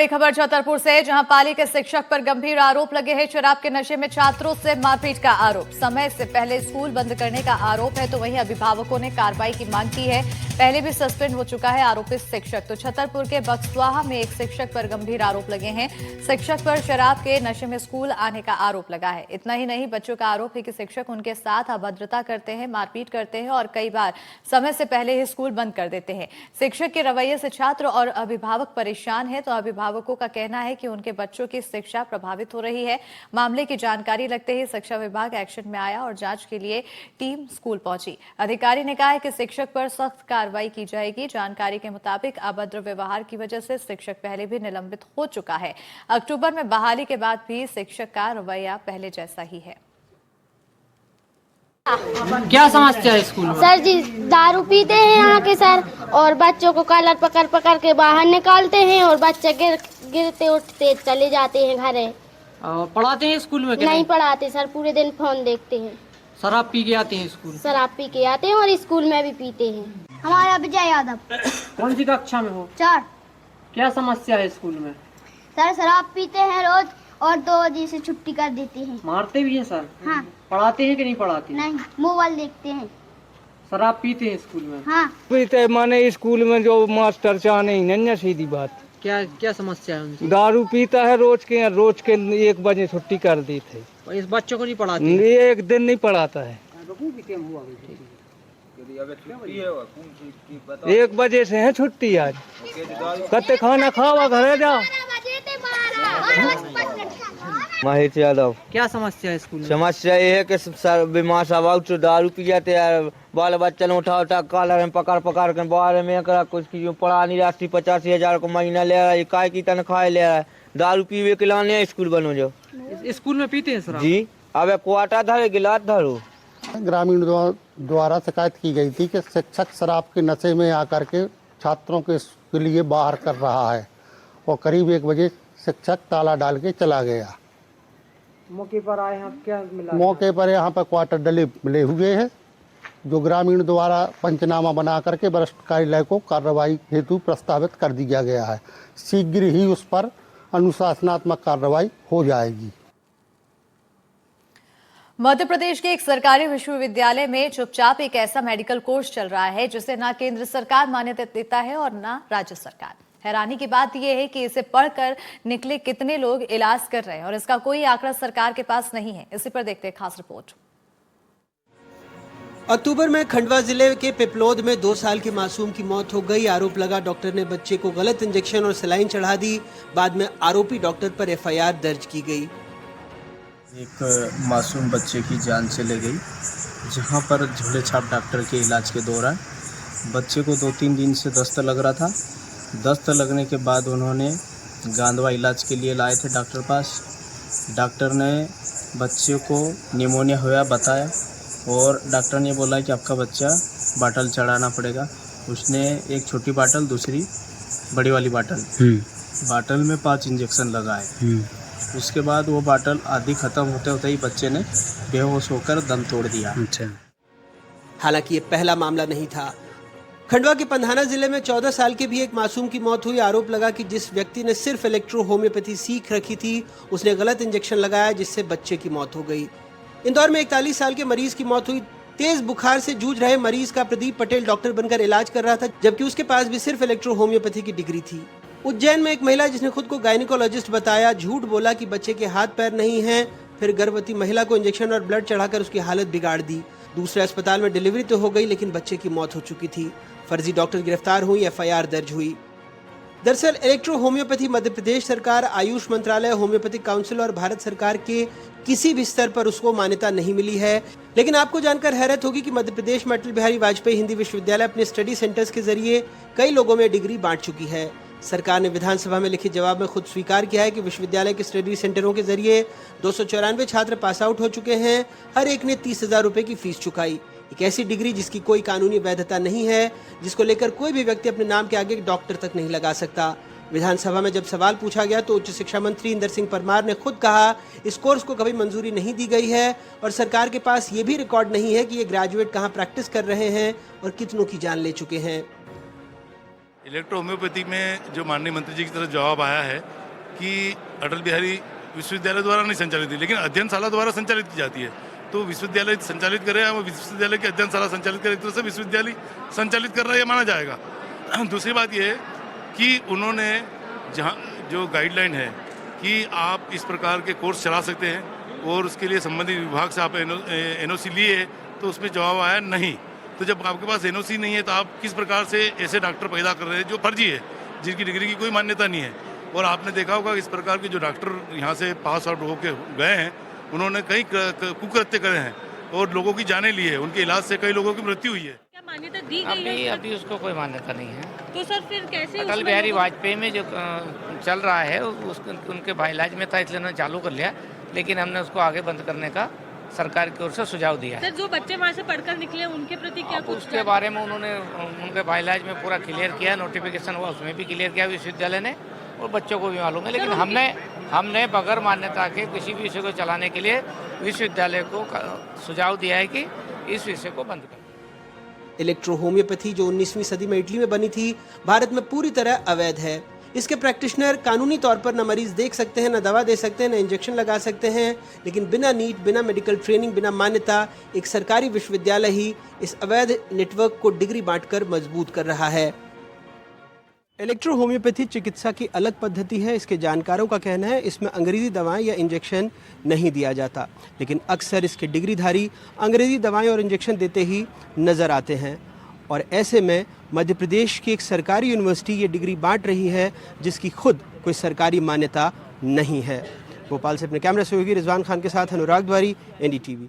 बड़ी खबर छतरपुर से, जहां पाली के शिक्षक पर गंभीर आरोप लगे हैं। शराब के नशे में छात्रों से मारपीट का आरोप, समय से पहले स्कूल बंद करने का आरोप है। तो वहीं अभिभावकों ने कार्रवाई की मांग की है। पहले भी सस्पेंड हो चुका है आरोपित शिक्षक। तो छतरपुर के बक्सवाहा में एक शिक्षक पर गंभीर आरोप लगे हैं। शिक्षक पर शराब के नशे में स्कूल आने का आरोप लगा है। इतना ही नहीं, बच्चों का आरोप है कि शिक्षक उनके साथ अभद्रता करते हैं, मारपीट करते हैं और कई बार समय से पहले ही स्कूल बंद कर देते हैं। शिक्षक के रवैये से छात्र और अभिभावक परेशान है। तो अभिभावकों का कहना है कि उनके बच्चों की शिक्षा प्रभावित हो रही है। मामले की जानकारी लगते ही शिक्षा विभाग एक्शन में आया और जांच के लिए टीम स्कूल पहुंची। अधिकारी ने कहा है कि शिक्षक पर सख्त कार्रवाई की जाएगी। जानकारी के मुताबिक अभद्र व्यवहार की वजह से शिक्षक पहले भी निलंबित हो चुका है। अक्टूबर में बहाली के बाद भी शिक्षक का रवैया पहले जैसा ही है। क्या समस्या है स्कूल में? सर जी दारू पीते हैं यहाँ के सर, और बच्चों को कॉलर पकड़ पकड़ के बाहर निकालते हैं और बच्चे गिरते उठते चले जाते हैं घरे। पढ़ाते हैं स्कूल में? नहीं पढ़ाते सर, पूरे दिन फोन देखते हैं। शराब पी के आते हैं स्कूल? शराब पी के आते हैं और स्कूल में भी पीते हैं। हमारा विजय यादव। कौन सी कक्षा में हो? 4। क्या समस्या है स्कूल में? सर शराब पीते हैं रोज और 2 बजे से छुट्टी कर देते हैं। मारते भी हैं सर? हाँ। पढ़ाते हैं कि नहीं पढ़ाते? नहीं, मोबाइल देखते हैं। शराब पीते हैं स्कूल में? हाँ। पीते माने स्कूल में जो मास्टर चाहे ही नहीं, सीधी बात। क्या क्या समस्या है उनकी? दारू पीता है रोज के 1 बजे छुट्टी कर दी थी। इस बच्चों को नहीं पढ़ाते? एक दिन नहीं पढ़ाता है। 1 बजे से है छुट्टी आज। कत्ते खाना खावा घरे जा। महेश यादव। क्या समस्या है स्कूल में? समस्या ये है कि बीमार सब दारू पी जाते हैं। बाल बच्चन उठा उठा कॉलर में पकड़ पकड़ के बारे में कुछ पढ़ा नहीं। 80-85 को महीना ले रहा है, काय की तनख्वाह ले रहा है। दारू पीवे के लाने स्कूल बनो जो। स्कूल में पीते हैं शराब? जी। अब क्वाटा धरे गिलास धरो। ग्रामीण द्वारा शिकायत की गई थी कि शिक्षक शराब के नशे में आकर के छात्रों के लिए बाहर कर रहा है और करीब 1 बजे शिक्षक ताला डाल के चला गया। मौके पर आए हैं, क्या मिला? मौके पर यहाँ पर क्वार्टर डले मिले हुए हैं, जो ग्रामीण द्वारा पंचनामा बना करके वरिष्ठ कार्यालय को कार्रवाई हेतु प्रस्तावित कर दिया गया है। शीघ्र ही उस पर अनुशासनात्मक कार्रवाई हो जाएगी। मध्य प्रदेश के एक सरकारी विश्वविद्यालय में चुपचाप एक ऐसा मेडिकल कोर्स चल रहा है जिसे ना केंद्र सरकार मान्यता देता है और ना राज्य सरकार। हैरानी की बात यह है कि इसे पढ़कर निकले कितने लोग इलाज कर रहे हैं और इसका कोई आंकड़ा सरकार के पास नहीं है। इसी पर देखते हैं खास रिपोर्ट। अक्टूबर में खंडवा जिले के पिपलोद में 2 साल के मासूम की मौत हो गई। आरोप लगा डॉक्टर ने बच्चे को गलत इंजेक्शन और सलाइन चढ़ा दी। बाद में आरोपी डॉक्टर पर एफआईआर दर्ज की गई। एक मासूम बच्चे की जान चले गई, जहां पर झोले छाप डॉक्टर के इलाज के दौरान बच्चे को 2-3 दिन से दस्त लग रहा था। दस्त लगने के बाद उन्होंने गांधवा इलाज के लिए लाए थे डॉक्टर पास। डॉक्टर ने बच्चे को निमोनिया हुआ बताया और डॉक्टर ने बोला कि आपका बच्चा बाटल चढ़ाना पड़ेगा। उसने एक छोटी बाटल, दूसरी बड़ी वाली बाटल, बाटल में 5 इंजेक्शन लगाए। उसके बाद वो बाटल आधी खत्म होते होते ही बच्चे ने बेहोश होकर दम तोड़ दिया। हालांकि ये पहला मामला नहीं था। खंडवा के पंधाना जिले में 14 साल के भी एक मासूम की मौत हुई। आरोप लगा कि जिस व्यक्ति ने सिर्फ इलेक्ट्रो होम्योपैथी सीख रखी थी, उसने गलत इंजेक्शन लगाया जिससे बच्चे की मौत हो गई। इंदौर में 41 साल के मरीज की मौत हुई। तेज बुखार से जूझ रहे मरीज का प्रदीप पटेल डॉक्टर बनकर इलाज कर रहा था, जबकि उसके पास भी सिर्फ इलेक्ट्रो होम्योपैथी की डिग्री थी। उज्जैन में एक महिला जिसने खुद को गायनिकोलॉजिस्ट बताया, झूठ बोला कि बच्चे के हाथ पैर नहीं हैं, फिर गर्भवती महिला को इंजेक्शन और ब्लड चढ़ाकर उसकी हालत बिगाड़ दी। दूसरे अस्पताल में डिलीवरी तो हो गई, लेकिन बच्चे की मौत हो चुकी थी। फर्जी डॉक्टर गिरफ्तार हुई, एफआईआर दर्ज हुई। दरअसल इलेक्ट्रो होम्योपैथी मध्य प्रदेश सरकार, आयुष मंत्रालय, होम्योपैथिक काउंसिल और भारत सरकार के किसी भी स्तर पर उसको मान्यता नहीं मिली है। लेकिन आपको जानकर हैरत होगी कि मध्य प्रदेश में अटल बिहारी वाजपेयी हिंदी विश्वविद्यालय अपने स्टडी सेंटर्स के जरिए कई लोगों में डिग्री बांट चुकी है। सरकार ने विधानसभा में लिखित जवाब में खुद स्वीकार किया है कि विश्वविद्यालय के स्टडी सेंटरों के जरिए 294 छात्र पास आउट हो चुके हैं। हर एक ने 30,000 रुपए की फीस चुकाई। एक ऐसी डिग्री जिसकी कोई कानूनी वैधता नहीं है, जिसको लेकर कोई भी व्यक्ति अपने नाम के आगे डॉक्टर तक नहीं लगा सकता। विधानसभा में जब सवाल पूछा गया तो उच्च शिक्षा मंत्री इंदर सिंह परमार ने खुद कहा, इस कोर्स को कभी मंजूरी नहीं दी गई है और सरकार के पास ये भी रिकॉर्ड नहीं है कि ये ग्रेजुएट कहाँ प्रैक्टिस कर रहे हैं और कितनों की जान ले चुके हैं। इलेक्ट्रो होम्योपैथी में जो माननीय मंत्री जी की तरफ जवाब आया है कि अटल बिहारी विश्वविद्यालय द्वारा नहीं संचालित है, लेकिन अध्ययनशाला द्वारा संचालित की जाती है। तो विश्वविद्यालय संचालित करे या विश्वविद्यालय की अध्ययनशाला संचालित करे, एक तरह से विश्वविद्यालय संचालित कर रहा है, ये माना जाएगा। दूसरी बात ये है कि उन्होंने जहाँ जो गाइडलाइन है कि आप इस प्रकार के कोर्स चला सकते हैं और उसके लिए संबंधित विभाग से आप एनओसी लिए, तो उसमें जवाब आया नहीं। तो जब आपके पास एनओसी नहीं है तो आप किस प्रकार से ऐसे डॉक्टर पैदा कर रहे हैं जो फर्जी है, जिनकी डिग्री की कोई मान्यता नहीं है। और आपने देखा होगा इस प्रकार के जो डॉक्टर यहाँ से पास आउट होकर गए हैं, उन्होंने कई कुकृत्य करे हैं और लोगों की जानें ली है, उनके इलाज से कई लोगों की मृत्यु हुई है। क्या मान्यता दी गई है? अभी उसको कोई मान्यता नहीं है। तो सर फिर कैसे अटल बिहारी वाजपेयी में जो चल रहा है उनके इलाज में था, इसलिए उन्होंने चालू कर लिया, लेकिन हमने उसको आगे बंद करने का सरकार की ओर से सुझाव दिया है। सर जो बच्चे वहाँ से पढ़कर निकले उनके प्रति क्या कुछ उसके बारे में उन्होंने उनके इलाज में पूरा क्लियर किया, नोटिफिकेशन हुआ उसमें भी क्लियर किया विश्वविद्यालय ने, और बच्चों को भी मालूम है। लेकिन हमने बगैर मान्यता के किसी भी विषय को चलाने के लिए विश्वविद्यालय को सुझाव दिया है कि इस विषय को बंद करें। इलेक्ट्रो होम्योपैथी जो 19वीं सदी में इटली में बनी थी, भारत में पूरी तरह अवैध है। इसके प्रैक्टिशनर कानूनी तौर पर न मरीज देख सकते हैं, न दवा दे सकते हैं, न इंजेक्शन लगा सकते हैं, लेकिन बिना नीट, बिना मेडिकल ट्रेनिंग, बिना मान्यता एक सरकारी विश्वविद्यालय ही इस अवैध नेटवर्क को डिग्री बांटकर मजबूत कर रहा है। इलेक्ट्रो होम्योपैथी चिकित्सा की अलग पद्धति है। इसके जानकारों का कहना है इसमें अंग्रेजी दवाएं या इंजेक्शन नहीं दिया जाता, लेकिन अक्सर इसके डिग्रीधारी अंग्रेजी दवाएं और इंजेक्शन देते ही नजर आते हैं। और ऐसे में मध्य प्रदेश की एक सरकारी यूनिवर्सिटी ये डिग्री बांट रही है जिसकी खुद कोई सरकारी मान्यता नहीं है। भोपाल से अपने कैमरा सहयोगी रिजवान खान के साथ अनुराग द्वारी, NDTV।